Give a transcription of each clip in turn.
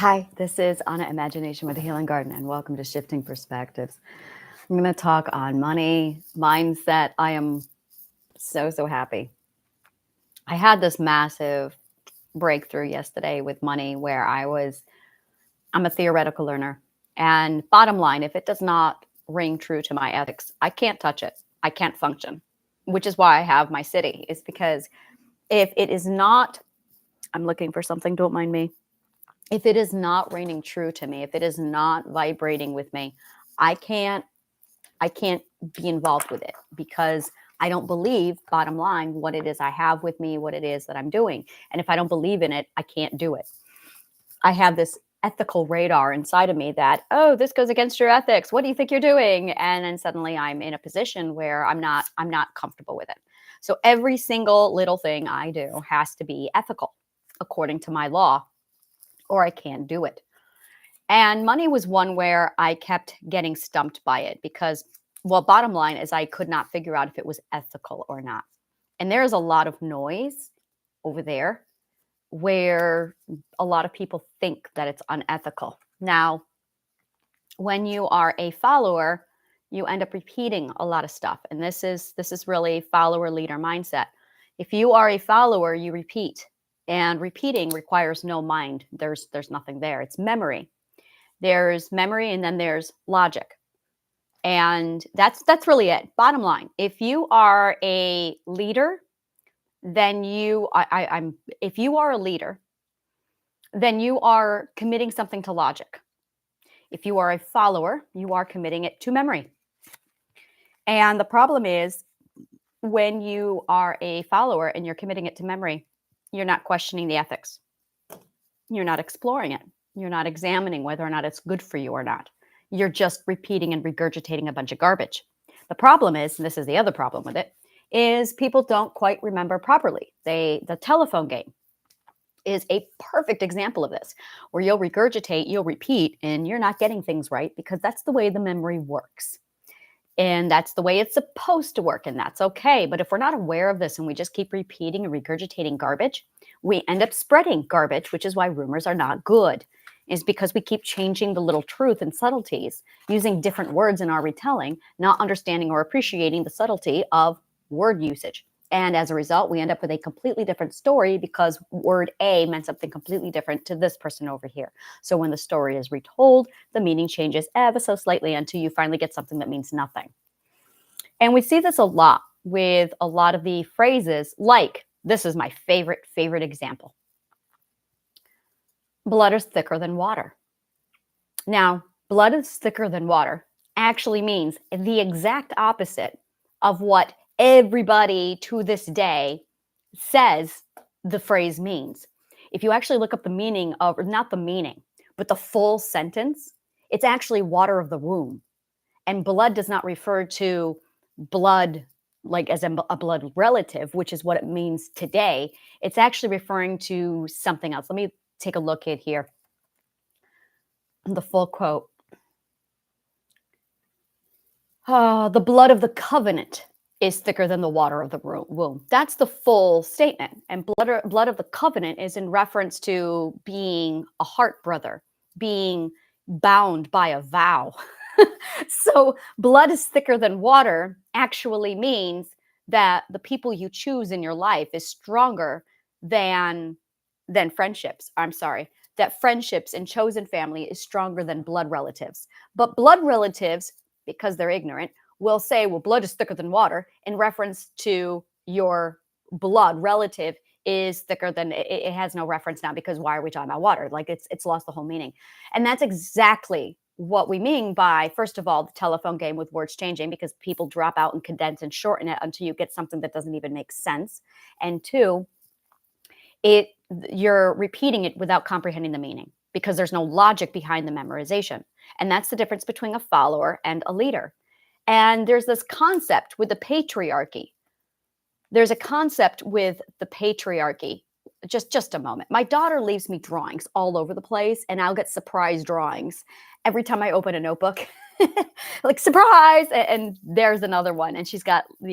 Hi, this is Anna Imagination with the Healing Garden, and welcome to Shifting Perspectives. I'm going to talk on money, mindset. I am so happy. I had this massive breakthrough yesterday with money where I'm a theoretical learner. And bottom line, if it does not ring true to my ethics, I can't touch it. I can't function, which is why I have my city, is because if it is not, I'm looking for something, don't mind me. If it is not ringing true to me, if it is not vibrating with me, I can't be involved with it because I don't believe, bottom line, what it is I have with me, what it is that I'm doing. And if I don't believe in it, I can't do it. I have this ethical radar inside of me that, oh, this goes against your ethics. What do you think you're doing? And then suddenly I'm in a position where I'm not comfortable with it. So every single little thing I do has to be ethical according to my law, or I can't do it. And money was one where I kept getting stumped by it because, well, bottom line is I could not figure out if it was ethical or not. And there's a lot of noise over there where a lot of people think that it's unethical. Now, when you are a follower, you end up repeating a lot of stuff. And this is really follower leader mindset. If you are a follower, you repeat. And repeating requires no mind. There's nothing there. It's memory. There's memory, and then there's logic. And that's really it. Bottom line, if you are a leader, then if you are a leader, then you are committing something to logic. If you are a follower, you are committing it to memory. And the problem is when you are a follower and you're committing it to memory, you're not questioning the ethics. You're not exploring it. You're not examining whether or not it's good for you or not. You're just repeating and regurgitating a bunch of garbage. The problem is, and this is the other problem with it, is people don't quite remember properly. The telephone game is a perfect example of this, where you'll regurgitate, you'll repeat, and you're not getting things right because that's the way the memory works. And that's the way it's supposed to work, and that's okay. But if we're not aware of this and we just keep repeating and regurgitating garbage, we end up spreading garbage, which is why rumors are not good, is because we keep changing the little truth and subtleties, using different words in our retelling, not understanding or appreciating the subtlety of word usage. And as a result, we end up with a completely different story because word A meant something completely different to this person over here. So when the story is retold, the meaning changes ever so slightly until you finally get something that means nothing. And we see this a lot with a lot of the phrases, like, this is my favorite example. Blood is thicker than water. Now, blood is thicker than water actually means the exact opposite of what everybody to this day says the phrase means. If you actually look up the meaning of, or not the meaning, but the full sentence, it's actually water of the womb. And blood does not refer to blood like as a blood relative, which is what it means today. It's actually referring to something else. Let me take a look at here. The full quote. The blood of the covenant is thicker than the water of the womb. That's the full statement. And blood of the covenant is in reference to being a heart brother, being bound by a vow. So blood is thicker than water actually means that the people you choose in your life is stronger than friendships. I'm sorry, that friendships and chosen family is stronger than blood relatives. But blood relatives, because they're ignorant, will say, well, blood is thicker than water in reference to your blood relative is thicker than it has no reference now, because why are we talking about water? Like it's lost the whole meaning. And that's exactly what we mean by, first of all, the telephone game with words changing, because people drop out and condense and shorten it until you get something that doesn't even make sense. And two, you're repeating it without comprehending the meaning because there's no logic behind the memorization. And that's the difference between a follower and a leader. And there's this concept with the patriarchy. There's a concept with the patriarchy. Just a moment. My daughter leaves me drawings all over the place, and I'll get surprise drawings every time I open a notebook. Like, surprise! And there's another one. And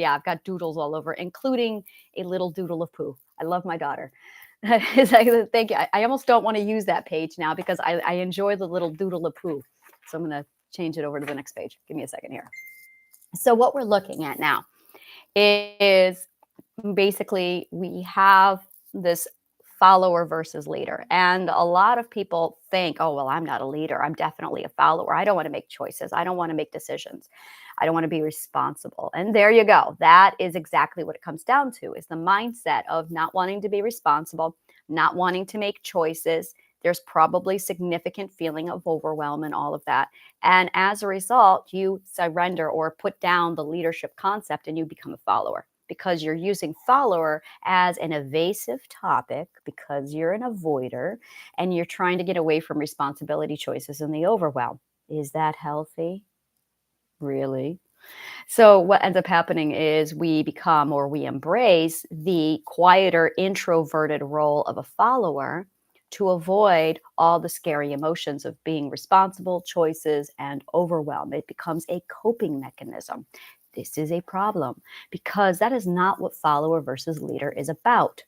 I've got doodles all over, including a little doodle of poo. I love my daughter. It's like, thank you. I almost don't want to use that page now because I enjoy the little doodle a poo. So I'm going to change it over to the next page. Give me a second here. So what we're looking at now is basically we have this follower versus leader. And a lot of people think, oh, well, I'm not a leader. I'm definitely a follower. I don't want to make choices. I don't want to make decisions. I don't want to be responsible. And there you go. That is exactly what it comes down to, is the mindset of not wanting to be responsible, not wanting to make choices. There's probably significant feeling of overwhelm and all of that. And as a result, you surrender or put down the leadership concept and you become a follower, because you're using follower as an evasive topic because you're an avoider and you're trying to get away from responsibility choices and the overwhelm. Is that healthy? Really? So what ends up happening is we become, or we embrace, the quieter introverted role of a follower to avoid all the scary emotions of being responsible, choices, and overwhelm. It becomes a coping mechanism. This is a problem because that is not what follower versus leader is about.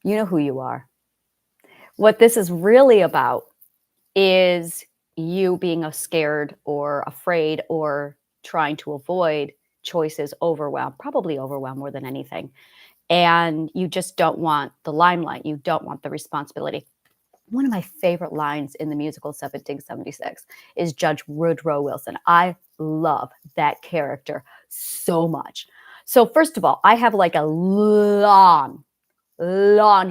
You know who you are. What this is really about is you being scared or afraid or trying to avoid choices, overwhelm, probably overwhelm more than anything. And you just don't want the limelight. You don't want the responsibility. One of my favorite lines in the musical 1776 is Judge Woodrow Wilson. I love that character so much. So first of all, I have like a long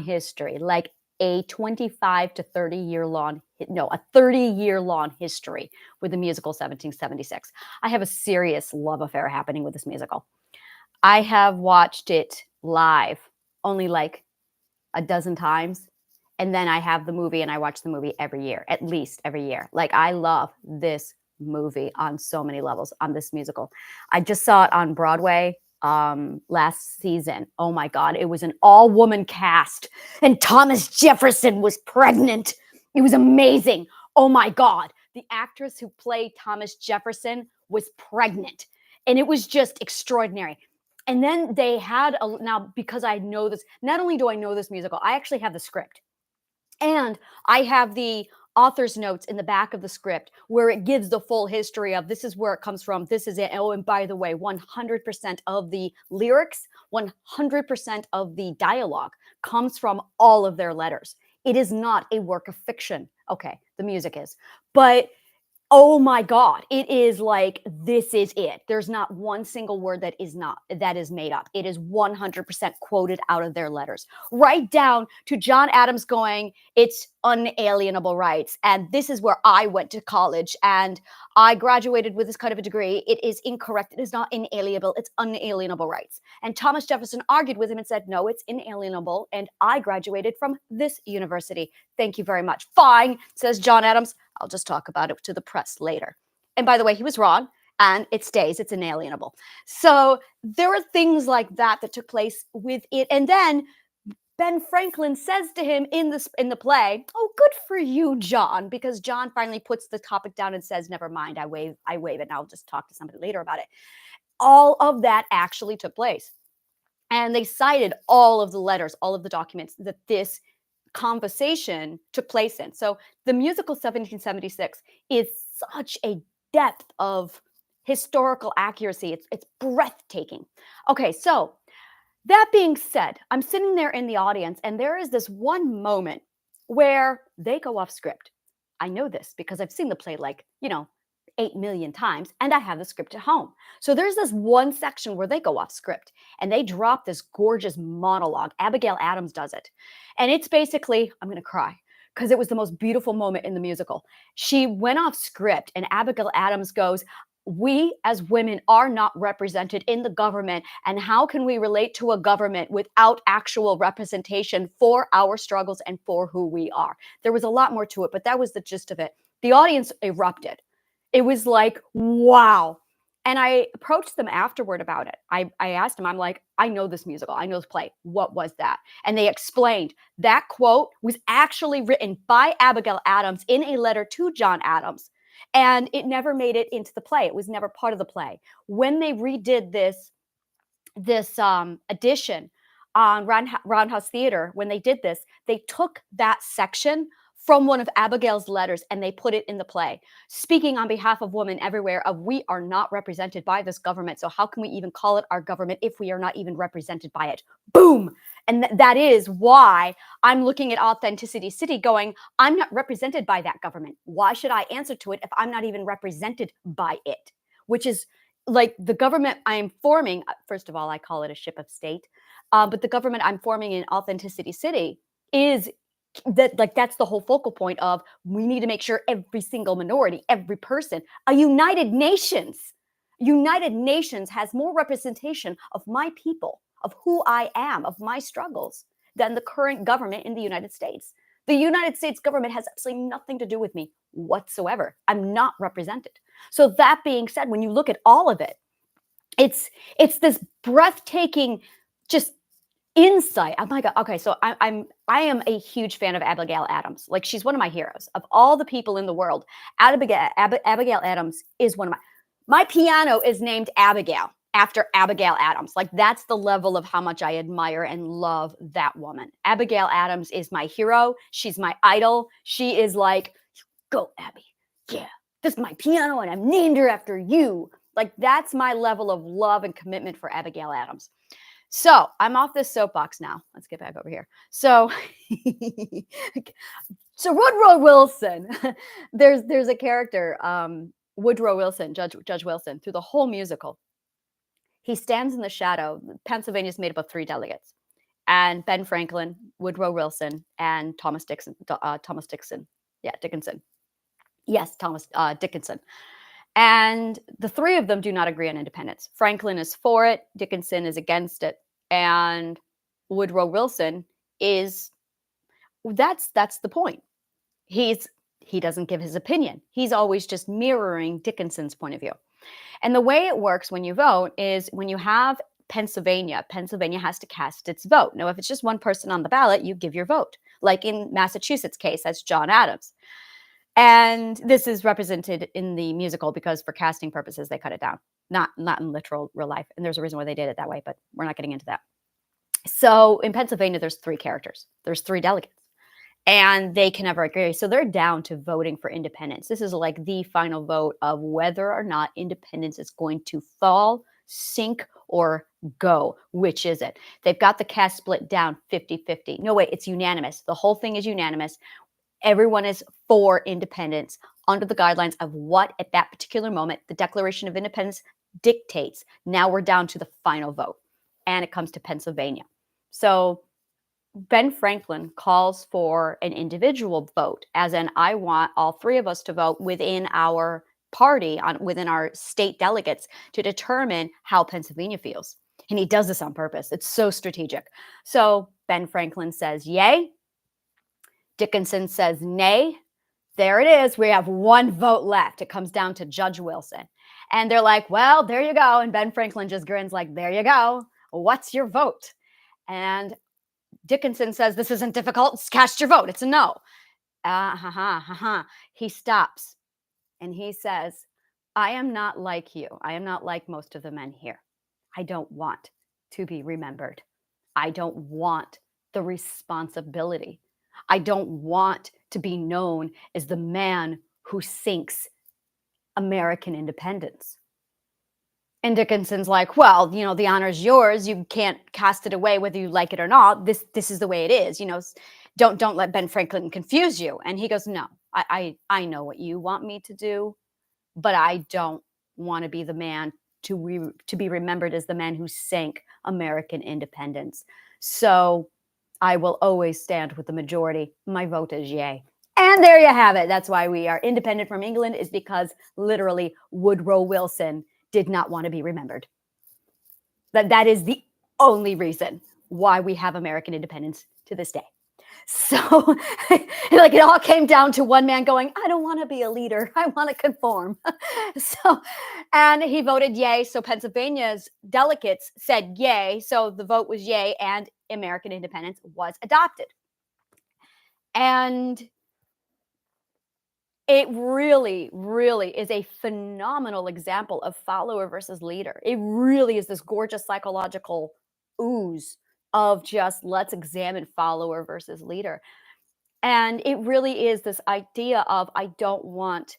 history, like a 25 to 30-year long, no, a 30-year long history with the musical 1776. I have a serious love affair happening with this musical. I have watched it live only like a dozen times. And then I have the movie and I watch the movie every year, at least every year. Like, I love this movie on so many levels, on this musical. I just saw it on Broadway last season. Oh my God, it was an all woman cast and Thomas Jefferson was pregnant. It was amazing. Oh my God. The actress who played Thomas Jefferson was pregnant. And it was just extraordinary. And then they had now, because I know this, not only do I know this musical, I actually have the script. And I have the author's notes in the back of the script where it gives the full history of this is where it comes from. This is it. Oh, and by the way, 100% of the lyrics, 100% of the dialogue comes from all of their letters. It is not a work of fiction. Okay, the music is. But oh my God, it is like, this is it. There's not one single word that is made up. It is 100% quoted out of their letters, right down to John Adams going, it's unalienable rights. And this is where I went to college and I graduated with this kind of a degree. It is incorrect. It is not inalienable. It's unalienable rights. And Thomas Jefferson argued with him and said, no, it's inalienable. And I graduated from this university. Thank you very much. Fine, says John Adams. I'll just talk about it to the press later. And by the way, he was wrong, and it stays. It's inalienable. So there are things like that that took place with it. And then Ben Franklin says to him in the play, "Oh, good for you, John," because John finally puts the topic down and says, "Never mind, I waive it, and I'll just talk to somebody later about it." All of that actually took place. And they cited all of the letters, all of the documents that this conversation took place in. So the musical 1776 is such a depth of historical accuracy. It's breathtaking. Okay, so that being said, I'm sitting there in the audience, and there is this one moment where they go off script. I know this because I've seen the play like, 8 million times, and I have the script at home. So there's this one section where they go off script and they drop this gorgeous monologue. Abigail Adams does it. And it's basically, I'm going to cry because it was the most beautiful moment in the musical. She went off script, and Abigail Adams goes, we as women are not represented in the government. And how can we relate to a government without actual representation for our struggles and for who we are? There was a lot more to it, but that was the gist of it. The audience erupted. It was like, wow. And I approached them afterward about it. I asked them, I'm like, I know this musical. I know this play. What was that? And they explained that quote was actually written by Abigail Adams in a letter to John Adams. And it never made it into the play. It was never part of the play. When they redid this edition on Roundhouse Theater, when they did this, they took that section from one of Abigail's letters and they put it in the play, speaking on behalf of women everywhere of we are not represented by this government. So how can we even call it our government if we are not even represented by it? Boom. And that is why I'm looking at Authenticity City going, I'm not represented by that government. Why should I answer to it if I'm not even represented by it? Which is like the government I am forming. First of all, I call it a ship of state. But the government I'm forming in Authenticity City is that, like, that's the whole focal point of we need to make sure every single minority, every person, United Nations has more representation of my people, of who I am, of my struggles than the current government in the United States. The United States government has absolutely nothing to do with me whatsoever. I'm not represented. So that being said, when you look at all of it, it's this breathtaking just insight. Oh my God. Okay. So I am a huge fan of Abigail Adams. Like, she's one of my heroes. Of all the people in the world, Abigail Adams is one of my piano is named Abigail after Abigail Adams. Like, that's the level of how much I admire and love that woman. Abigail Adams is my hero. She's my idol. She is like, go Abby. Yeah. This is my piano and I've named her after you. Like, that's my level of love and commitment for Abigail Adams. So I'm off this soapbox now. Let's get back over here. So, so Woodrow Wilson, there's a character, Woodrow Wilson, Judge Wilson, through the whole musical. He stands in the shadow. Pennsylvania is made up of 3 delegates, and Ben Franklin, Woodrow Wilson, and Thomas Dixon. Dickinson. Yes, Thomas Dickinson. And the 3 of them do not agree on independence. Franklin is for it. Dickinson is against it. And Woodrow Wilson is, that's the point. He doesn't give his opinion. He's always just mirroring Dickinson's point of view. And the way it works when you vote is when you have Pennsylvania has to cast its vote. Now, if it's just one person on the ballot, you give your vote. Like in Massachusetts case, that's John Adams. And this is represented in the musical because for casting purposes, they cut it down, not in literal real life. And there's a reason why they did it that way, but we're not getting into that. So in Pennsylvania, there's 3 characters. There's 3 delegates. And they can never agree. So they're down to voting for independence. This is like the final vote of whether or not independence is going to fall, sink, or go. Which is it? They've got the cast split down 50-50. No, wait, it's unanimous. The whole thing is unanimous. Everyone is for independence under the guidelines of what at that particular moment the Declaration of Independence dictates. Now we're down to the final vote, and it comes to Pennsylvania. So Ben Franklin calls for an individual vote, as in I want all 3 of us to vote within our party, within our state delegates, to determine how Pennsylvania feels. And he does this on purpose. It's so strategic. So Ben Franklin says yay. Dickinson says nay. There it is. We have 1 vote left. It comes down to Judge Wilson. And they're like, well, there you go. And Ben Franklin just grins like, there you go. What's your vote? And Dickinson says, this isn't difficult. Cast your vote. It's a no. He stops and he says, I am not like you. I am not like most of the men here. I don't want to be remembered. I don't want the responsibility. I don't want to be known as the man who sinks American independence. And Dickinson's like, well, the honor is yours. You can't cast it away whether you like it or not. This is the way it is. Don't let Ben Franklin confuse you. And he goes, no, I know what you want me to do, but I don't want to be the man to be remembered as the man who sank American independence. So I will always stand with the majority. My vote is yay. And there you have it. That's why we are independent from England, is because literally Woodrow Wilson did not want to be remembered. That is the only reason why we have American independence to this day. So like it all came down to one man going, I don't want to be a leader. I want to conform. And he voted yay. So Pennsylvania's delegates said yay. So the vote was yay and American independence was adopted. And it really, really is a phenomenal example of follower versus leader. It really is this gorgeous psychological ooze of just let's examine follower versus leader. And it really is this idea of I don't want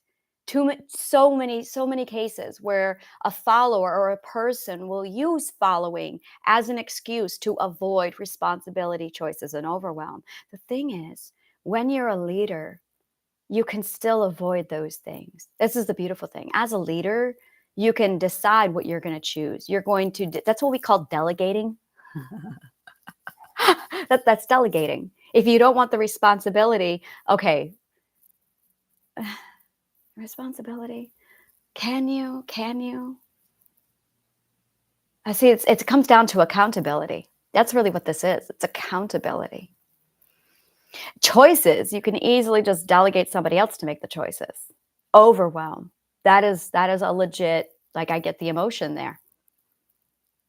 so many cases where a follower or a person will use following as an excuse to avoid responsibility, choices, and overwhelm. The thing is, when you're a leader, you can still avoid those things. This is the beautiful thing. As a leader, you can decide what you're going to choose. You're going to, that's what we call delegating. That's delegating. If you don't want the responsibility, okay, responsibility. Can you? Can you? I see. It comes down to accountability. That's really what this is. It's accountability. Choices. You can easily just delegate somebody else to make the choices. Overwhelm. That is a legit. Like I get the emotion there.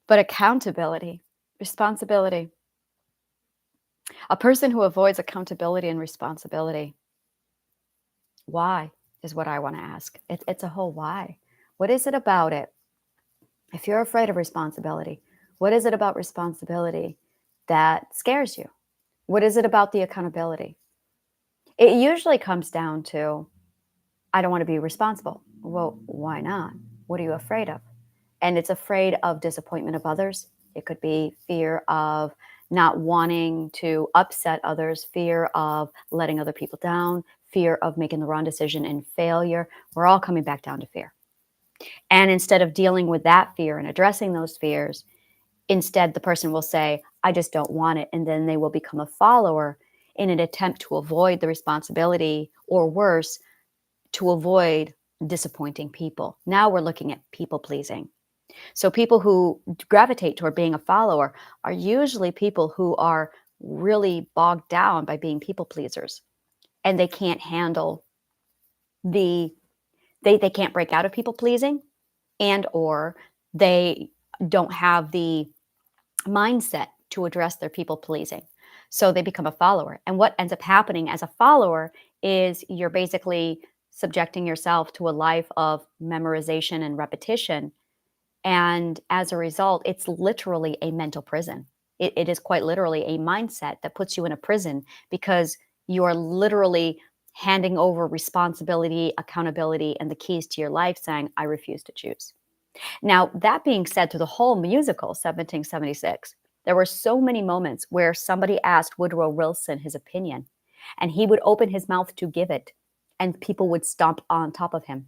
But accountability, responsibility. A person who avoids accountability and responsibility. Why is what I want to ask. It's a whole why. What is it about it? If you're afraid of responsibility, what is it about responsibility that scares you? What is it about the accountability? It usually comes down to, I don't want to be responsible. Well, why not? What are you afraid of? And it's afraid of disappointment of others. It could be fear of not wanting to upset others, fear of letting other people down, fear of making the wrong decision and failure. We're all coming back down to fear. And instead of dealing with that fear and addressing those fears, instead the person will say, I just don't want it. And then they will become a follower in an attempt to avoid the responsibility, or worse, to avoid disappointing people. Now we're looking at people pleasing. So people who gravitate toward being a follower are usually people who are really bogged down by being people pleasers, and they can't handle the they can't break out of people pleasing, and or they don't have the mindset to address their people pleasing. So they become a follower. And what ends up happening as a follower is you're basically subjecting yourself to a life of memorization and repetition. And as a result, it's literally a mental prison. It is quite literally a mindset that puts you in a prison, because you are literally handing over responsibility, accountability, and the keys to your life, saying, I refuse to choose. Now, that being said, through the whole musical, 1776, there were so many moments where somebody asked Woodrow Wilson his opinion, and he would open his mouth to give it, and people would stomp on top of him.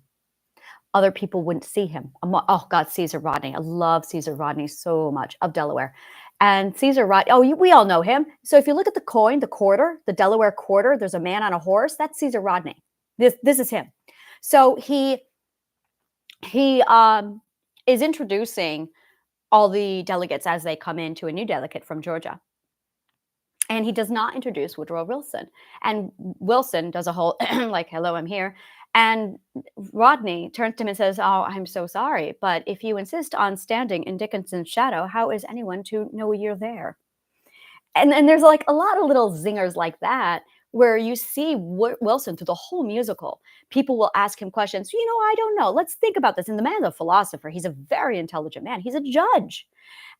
Other people wouldn't see him. Oh, God, Caesar Rodney. I love Caesar Rodney so much, of Delaware. And Caesar Rodney, we all know him. So if you look at the coin, the quarter, the Delaware quarter, there's a man on a horse. That's Caesar Rodney. This is him. So he is introducing all the delegates as they come in to a new delegate from Georgia. And he does not introduce Woodrow Wilson. And Wilson does a whole like, hello, I'm here. And Rodney turns to him and says, oh, I'm so sorry, but if you insist on standing in Dickinson's shadow, how is anyone to know you're there? And there's like a lot of little zingers like that, where you see Wilson through the whole musical. People will ask him questions. I don't know. Let's think about this. And the man's a philosopher. He's a very intelligent man. He's a judge.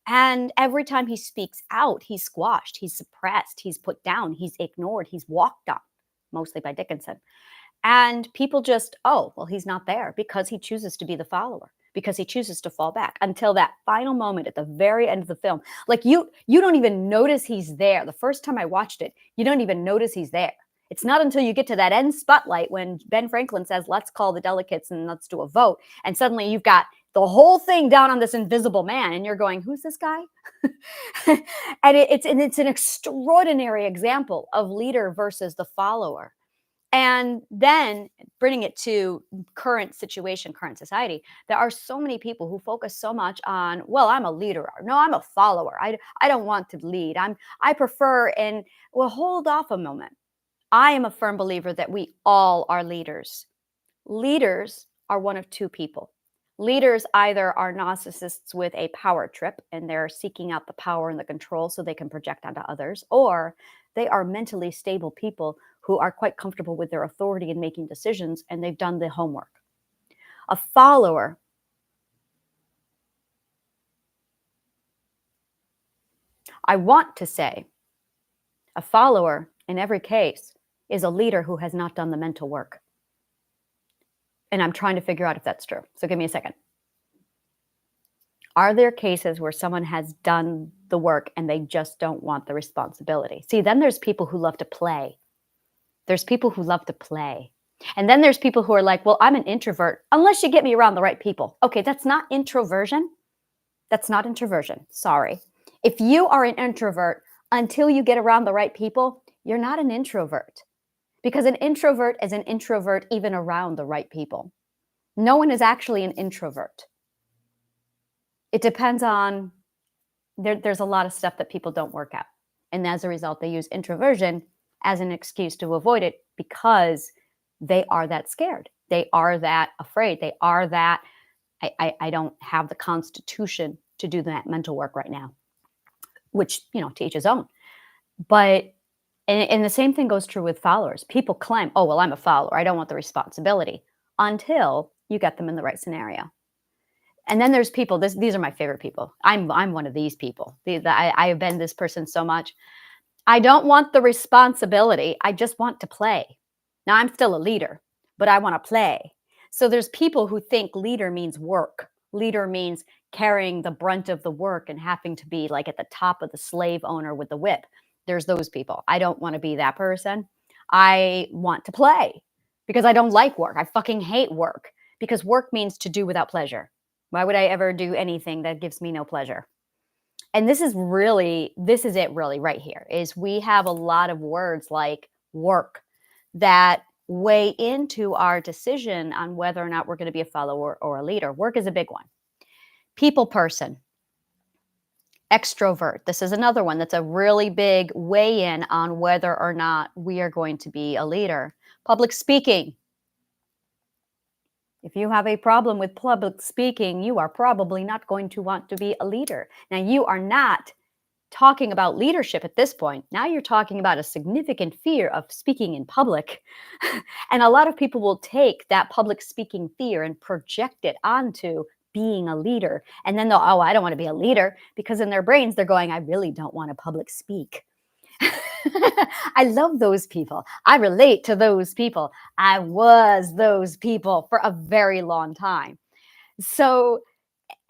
And every time he speaks out, he's squashed, he's suppressed, he's put down, he's ignored, he's walked on, mostly by Dickinson. And people just, oh, well, he's not there, because he chooses to be the follower, because he chooses to fall back until that final moment at the very end of the film. Like you don't even notice he's there. The first time I watched it, you don't even notice he's there. It's not until you get to that end spotlight when Ben Franklin says, let's call the delegates and let's do a vote. And suddenly you've got the whole thing down on this invisible man. And you're going, who's this guy? And it's an extraordinary example of leader versus the follower. And then bringing it to current situation, current society, there are so many people who focus so much on, well, I'm a leader. Or, no, I'm a follower. I don't want to lead. I prefer, and well, hold off a moment. I am a firm believer that we all are leaders. Leaders are one of two people. Leaders either are narcissists with a power trip and they're seeking out the power and the control so they can project onto others, or they are mentally stable people who are quite comfortable with their authority in making decisions and they've done the homework. A follower I want to say a follower in every case is a leader who has not done the mental work. And I'm trying to figure out if that's true. So give me a second. Are there cases where someone has done the work and they just don't want the responsibility? See, then there's people who love to play. There's people who love to play. And then there's people who are like, well, I'm an introvert unless you get me around the right people. Okay, that's not introversion. That's not introversion. Sorry. If you are an introvert until you get around the right people, you're not an introvert. Because an introvert is an introvert even around the right people. No one is actually an introvert. It depends on, there's a lot of stuff that people don't work out. And as a result, they use introversion as an excuse to avoid it because they are that scared. They are that afraid. They are that, I don't have the constitution to do that mental work right now, which, to each his own. But, and the same thing goes true with followers. People claim, oh, well, I'm a follower. I don't want the responsibility until you get them in the right scenario. And then there's people, these are my favorite people. I'm one of these people. I have been this person so much. I don't want the responsibility. I just want to play. Now, I'm still a leader, but I want to play. So there's people who think leader means work. Leader means carrying the brunt of the work and having to be like at the top of the slave owner with the whip. There's those people. I don't want to be that person. I want to play because I don't like work. I fucking hate work because work means to do without pleasure. Why would I ever do anything that gives me no pleasure? And this is it really right here, is we have a lot of words like work that weigh into our decision on whether or not we're going to be a follower or a leader. Work is a big one. People person, extrovert. This is another one that's a really big weigh in on whether or not we are going to be a leader. Public speaking. If you have a problem with public speaking, you are probably not going to want to be a leader. Now, you are not talking about leadership at this point. Now you're talking about a significant fear of speaking in public. And a lot of people will take that public speaking fear and project it onto being a leader. And then they'll, oh, I don't want to be a leader, because in their brains, they're going, I really don't want to public speak. I love those people. I relate to those people. I was those people for a very long time. So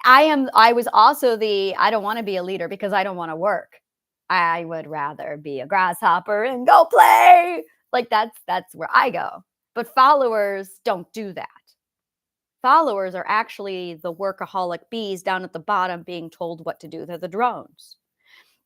I was also I don't want to be a leader because I don't want to work. I would rather be a grasshopper and go play. Like that's where I go. But followers don't do that. Followers are actually the workaholic bees down at the bottom being told what to do. They're the drones.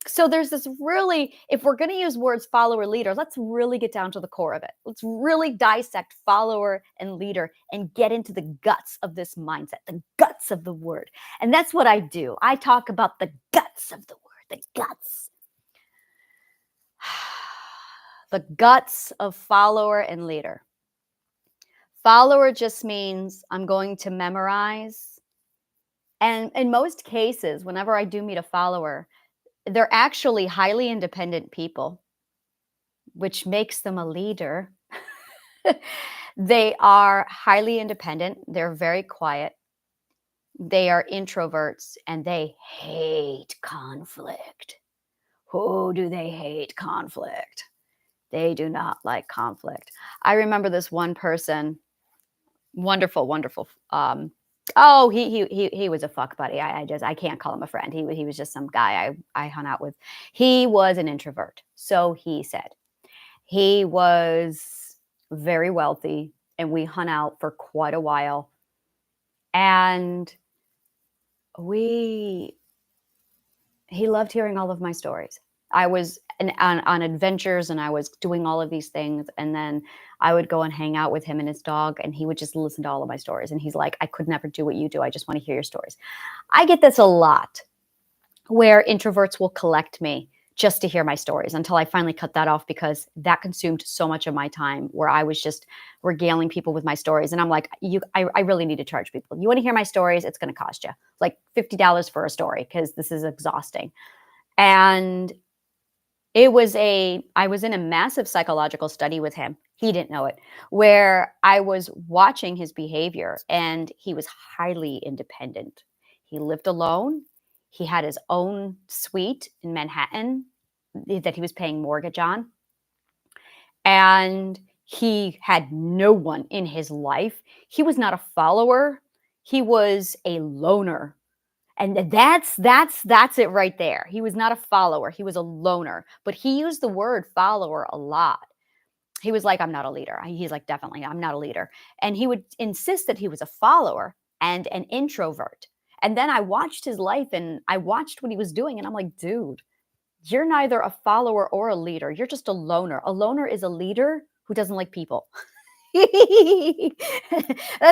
So there's this really, if we're going to use words follower, leader, let's really get down to the core of it. Let's really dissect follower and leader and get into the guts of this mindset, the guts of the word. And that's what I do. I talk about the guts of the word, the guts. The guts of follower and leader. Follower just means I'm going to memorize. And in most cases, whenever I do meet a follower, they're actually highly independent people, which makes them a leader. They are highly independent. They're very quiet. They are introverts and they hate conflict. Who do they hate conflict? They do not like conflict. I remember this one person, wonderful, wonderful. Oh, he was a fuck buddy. I can't call him a friend. He was just some guy I hung out with. He was an introvert, so he said. He was very wealthy, and we hung out for quite a while. And he loved hearing all of my stories. I was on adventures and I was doing all of these things. And then I would go and hang out with him and his dog, and he would just listen to all of my stories. And he's like, I could never do what you do. I just want to hear your stories. I get this a lot, where introverts will collect me just to hear my stories, until I finally cut that off, because that consumed so much of my time, where I was just regaling people with my stories. And I'm like, I really need to charge people. You want to hear my stories? It's going to cost you like $50 for a story, because this is exhausting. And I was in a massive psychological study with him. He didn't know it, where I was watching his behavior, and he was highly independent. He lived alone. He had his own suite in Manhattan that he was paying mortgage on. And he had no one in his life. He was not a follower. He was a loner. And that's it right there. He was not a follower. He was a loner. But he used the word follower a lot. He was like, I'm not a leader. He's like, definitely, I'm not a leader. And he would insist that he was a follower and an introvert. And then I watched his life and I watched what he was doing. And I'm like, dude, you're neither a follower or a leader. You're just a loner. A loner is a leader who doesn't like people. That's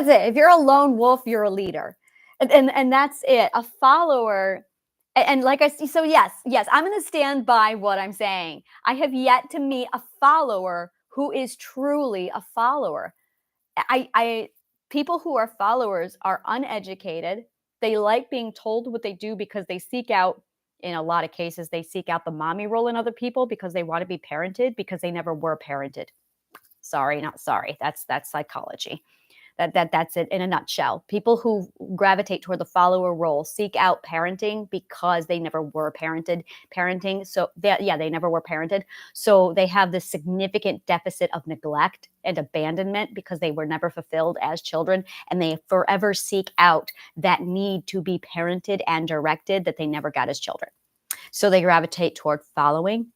it. If you're a lone wolf, you're a leader. And that's it. A follower. And like I see, so yes, I'm going to stand by what I'm saying. I have yet to meet a follower who is truly a follower. I people who are followers are uneducated. They like being told what they do because they seek out, in a lot of cases, they seek out the mommy role in other people because they want to be parented because they never were parented. Sorry, not sorry. That's psychology. That's it in a nutshell. People who gravitate toward the follower role seek out parenting because they never were parenting. So they never were parented. So they have this significant deficit of neglect and abandonment because they were never fulfilled as children, and they forever seek out that need to be parented and directed that they never got as children. So they gravitate toward following,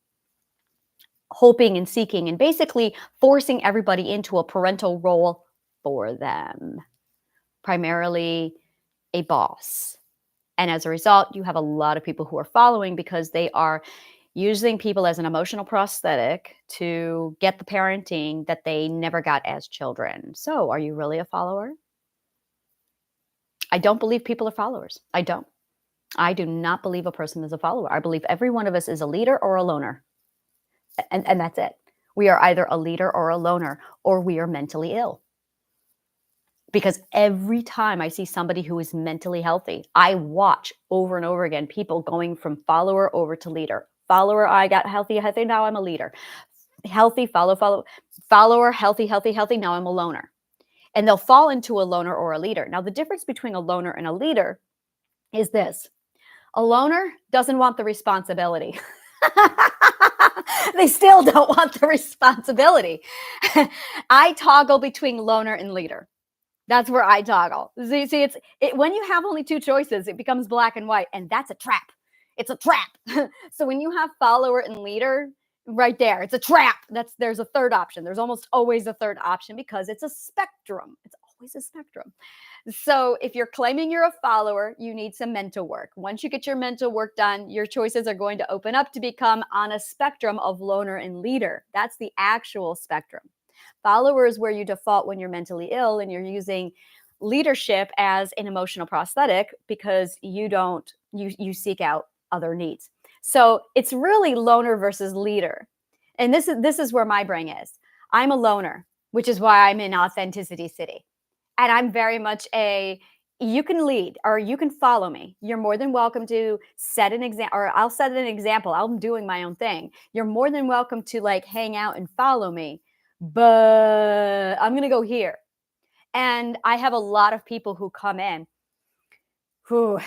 hoping and seeking, and basically forcing everybody into a parental role for them, primarily a boss. And as a result, you have a lot of people who are following because they are using people as an emotional prosthetic to get the parenting that they never got as children. So are you really a follower? I don't believe people are followers. I don't. I do not believe a person is a follower. I believe every one of us is a leader or a loner. And that's it. We are either a leader or a loner, or we are mentally ill. Because every time I see somebody who is mentally healthy, I watch over and over again people going from follower over to leader. Follower, I got healthy, now I'm a leader. Healthy, follower, healthy, now I'm a loner. And they'll fall into a loner or a leader. Now, the difference between a loner and a leader is this. A loner doesn't want the responsibility. They still don't want the responsibility. I toggle between loner and leader. That's where I toggle. See, when you have only two choices, it becomes black and white, and that's a trap. It's a trap. So when you have follower and leader, right there, it's a trap. There's a third option. There's almost always a third option because it's a spectrum. It's always a spectrum. So if you're claiming you're a follower, you need some mental work. Once you get your mental work done, your choices are going to open up to become on a spectrum of loner and leader. That's the actual spectrum. Follower is where you default when you're mentally ill and you're using leadership as an emotional prosthetic because you seek out other needs. So it's really loner versus leader. And this is where my brain is. I'm a loner, which is why I'm in Authenticity City. And I'm very much you can lead or you can follow me. You're more than welcome to set an example, or I'll set an example. I'm doing my own thing. You're more than welcome to hang out and follow me. But I'm going to go here. And I have a lot of people who come in who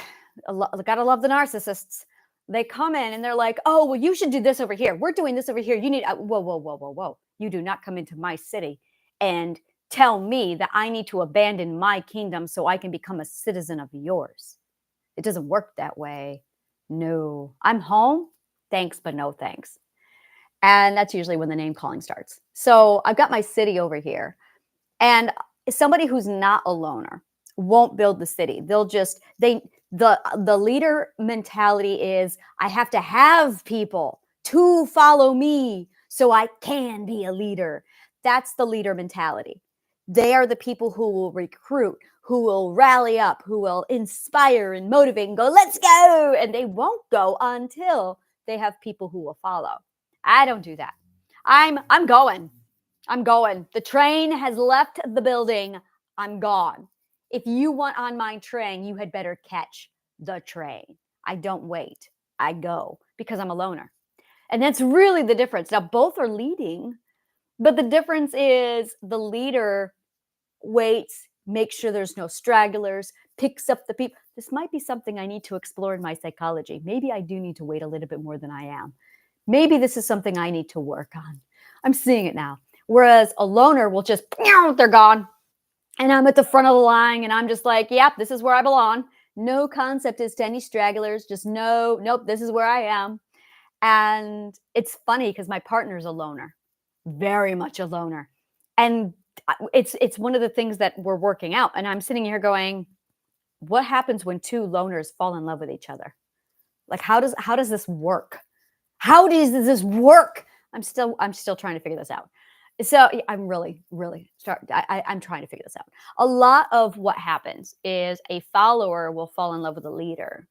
gotta love the narcissists. They come in and they're like, oh, well, you should do this over here. We're doing this over here. You need, whoa. You do not come into my city and tell me that I need to abandon my kingdom so I can become a citizen of yours. It doesn't work that way. No, I'm home. Thanks, but no thanks. And that's usually when the name calling starts. So I've got my city over here. And somebody who's not a loner won't build the city. The leader mentality is, I have to have people to follow me so I can be a leader. That's the leader mentality. They are the people who will recruit, who will rally up, who will inspire and motivate and go, let's go. And they won't go until they have people who will follow. I don't do that. I'm going. The train has left the building. I'm gone. If you want on my train, you had better catch the train. I don't wait. I go because I'm a loner. And that's really the difference. Now, both are leading, but the difference is the leader waits, makes sure there's no stragglers, picks up the people. this might be something I need to explore in my psychology. Maybe I do need to wait a little bit more than I am. Maybe this is something I need to work on. I'm seeing it now. Whereas a loner will just, they're gone. And I'm at the front of the line and I'm just like, yep, this is where I belong. No concept as to any stragglers. Just no, nope, this is where I am. And it's funny because my partner's a loner, very much a loner. And it's one of the things that we're working out. And I'm sitting here going, what happens when two loners fall in love with each other? Like, how does this work? How does this work? I'm still trying to figure this out. So I'm really, really I'm trying to figure this out. A lot of what happens is a follower will fall in love with a leader,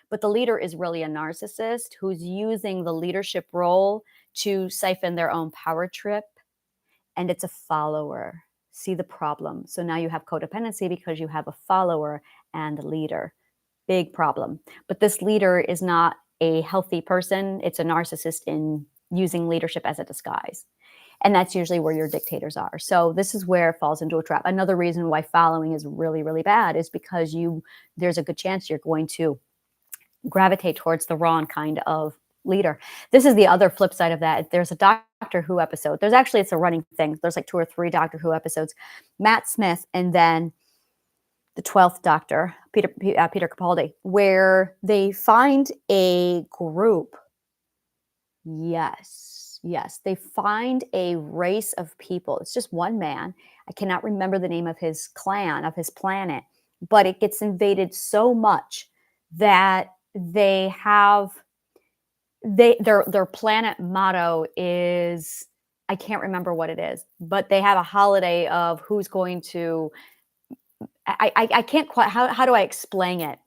but the leader is really a narcissist who's using the leadership role to siphon their own power trip, and it's a follower. See the problem. So now you have codependency because you have a follower and a leader. Big problem. But this leader is not a healthy person. It's a narcissist in using leadership as a disguise. And that's usually where your dictators are. So this is where it falls into a trap. Another reason why following is really, really bad is because there's a good chance you're going to gravitate towards the wrong kind of leader. This is the other flip side of that. There's a Doctor Who episode. It's a running thing. There's like 2 or 3 Doctor Who episodes. Matt Smith and then the 12th Doctor, Peter Capaldi, where they find a group. Yes, they find a race of people. It's just one man. I cannot remember the name of his clan, of his planet, but it gets invaded so much that they have their planet motto is, I can't remember what it is, but they have a holiday of who's going to, I can't quite, how do I explain it?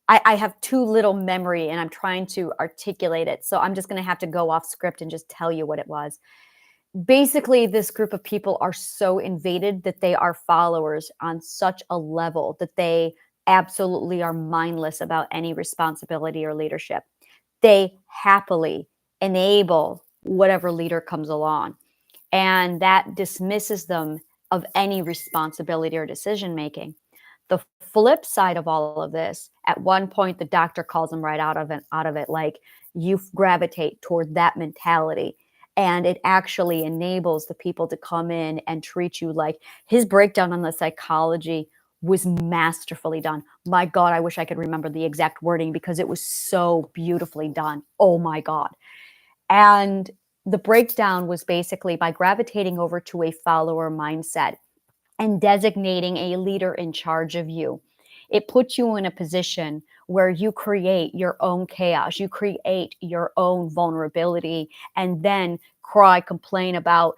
I have too little memory and I'm trying to articulate it. So I'm just going to have to go off script and just tell you what it was. Basically, this group of people are so invaded that they are followers on such a level that they absolutely are mindless about any responsibility or leadership. They happily enable whatever leader comes along, and that dismisses them of any responsibility or decision making. The flip side of all of this, at one point, the doctor calls him right out of it, like, you gravitate toward that mentality. And it actually enables the people to come in and treat you like, his breakdown on the psychology was masterfully done. My God, I wish I could remember the exact wording because it was so beautifully done. Oh my God. And the breakdown was basically by gravitating over to a follower mindset and designating a leader in charge of you. It puts you in a position where you create your own chaos, you create your own vulnerability, and then complain about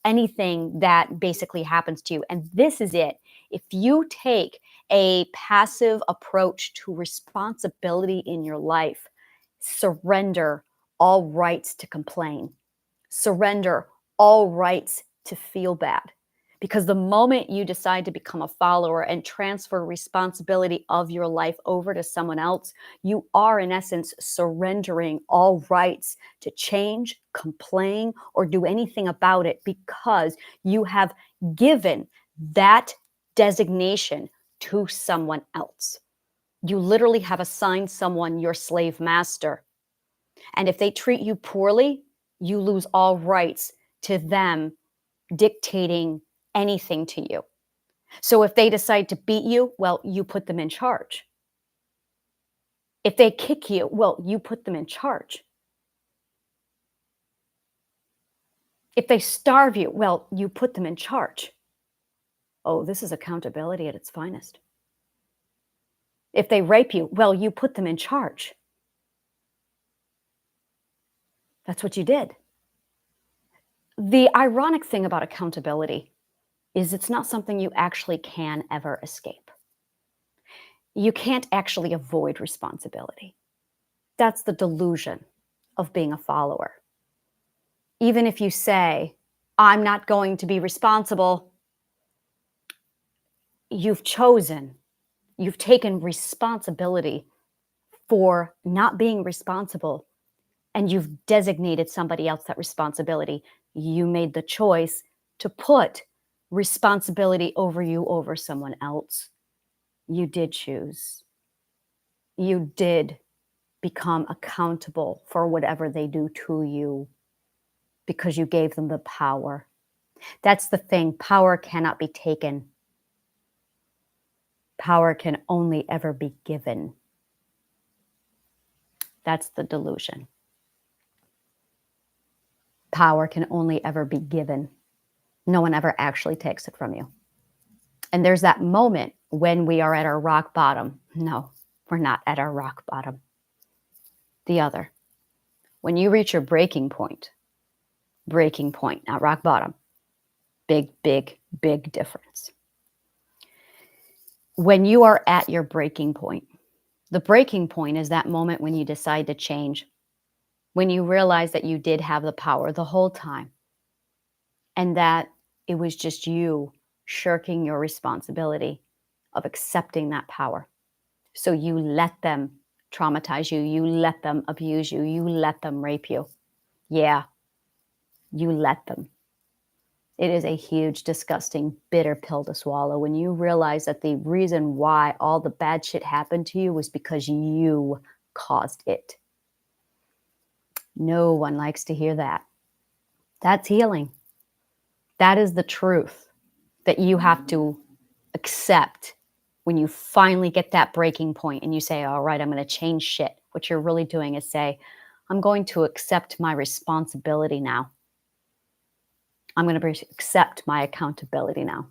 anything that basically happens to you. And this is it. If you take a passive approach to responsibility in your life, surrender all rights to complain, surrender all rights to feel bad. Because the moment you decide to become a follower and transfer responsibility of your life over to someone else, you are in essence surrendering all rights to change, complain, or do anything about it, because you have given that designation to someone else. You literally have assigned someone your slave master. And if they treat you poorly, you lose all rights to them dictating anything to you. So if they decide to beat you, well, you put them in charge. If they kick you, well, you put them in charge. If they starve you, well, you put them in charge. Oh, this is accountability at its finest. If they rape you, well, you put them in charge. That's what you did. The ironic thing about accountability is it's not something you actually can ever escape. You can't actually avoid responsibility. That's the delusion of being a follower. Even if you say, I'm not going to be responsible, you've taken responsibility for not being responsible, and you've designated somebody else that responsibility. You made the choice to put responsibility over you over someone else. You did choose. You did become accountable for whatever they do to you because you gave them the power. That's the thing. Power cannot be taken. Power can only ever be given. That's the delusion. Power can only ever be given. No one ever actually takes it from you. And there's that moment when we are at our rock bottom. No, we're not at our rock bottom. The other. When you reach your breaking point, not rock bottom. Big, big, big difference. When you are at your breaking point, the breaking point is that moment when you decide to change, when you realize that you did have the power the whole time and that it was just you shirking your responsibility of accepting that power. So you let them traumatize you, you let them abuse you, you let them rape you. Yeah, you let them. It is a huge, disgusting, bitter pill to swallow when you realize that the reason why all the bad shit happened to you was because you caused it. No one likes to hear that. That's healing. That is the truth that you have to accept when you finally get that breaking point and you say, all right, I'm going to change shit. What you're really doing is say, I'm going to accept my responsibility now. I'm going to accept my accountability now.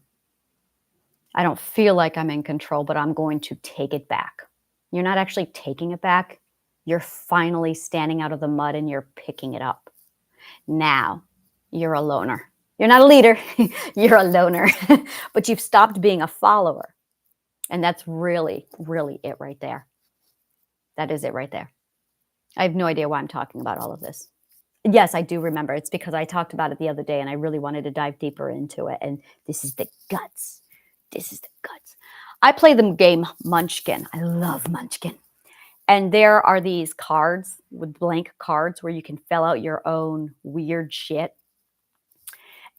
I don't feel like I'm in control, but I'm going to take it back. You're not actually taking it back. You're finally standing out of the mud and you're picking it up. Now you're a loner. You're not a leader. You're a loner, but you've stopped being a follower. And that's really, really it right there. That is it right there. I have no idea why I'm talking about all of this. Yes, I do remember. It's because I talked about it the other day and I really wanted to dive deeper into it. And this is the guts. This is the guts. I play the game Munchkin. I love Munchkin. And there are these cards with blank cards where you can fill out your own weird shit.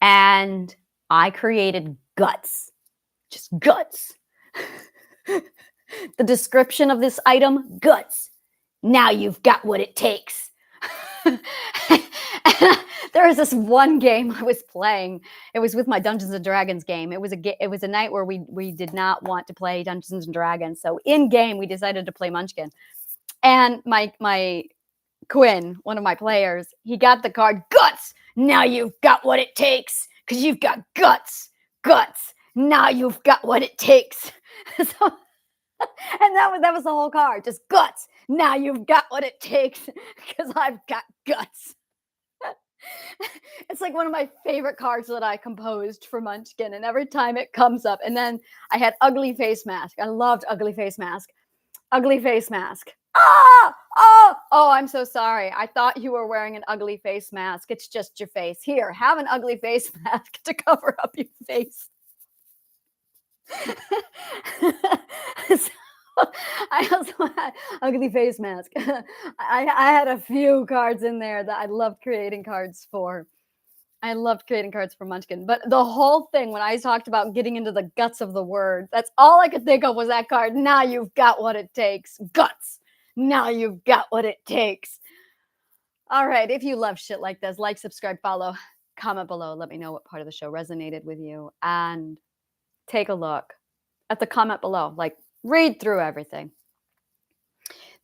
And I created guts. Just guts. The description of this item, guts. Now you've got what it takes. There was this one game I was playing. It was with my Dungeons and Dragons game. It was a night where we did not want to play Dungeons and Dragons. So in game, we decided to play Munchkin. And my Quinn, one of my players, he got the card guts. Now you've got what it takes because you've got guts. Guts. Now you've got what it takes. So, and that was the whole card, just guts. Now you've got what it takes because I've got guts. It's like one of my favorite cards that I composed for Munchkin, and every time it comes up. And then I had ugly face mask. I loved ugly face mask. Ugly face mask. Oh, I'm so sorry. I thought you were wearing an ugly face mask. It's just your face. Here, have an ugly face mask to cover up your face. So, I also had ugly face mask. I had a few cards in there that I loved creating cards for. I loved creating cards for Munchkin. But the whole thing, when I talked about getting into the guts of the word, that's all I could think of was that card. Now you've got what it takes. Guts. Now you've got what it takes. All right. If you love shit like this, like, subscribe, follow, comment below. Let me know what part of the show resonated with you. And take a look at the comment below. Like, read through everything.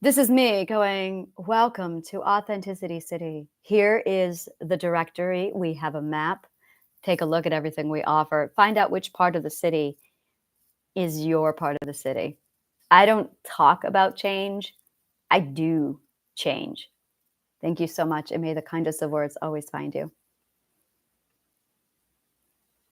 This is me going, welcome to Authenticity City. Here is the directory. We have a map. Take a look at everything we offer. Find out which part of the city is your part of the city. I don't talk about change. I do change. Thank you so much. And may the kindest of words always find you.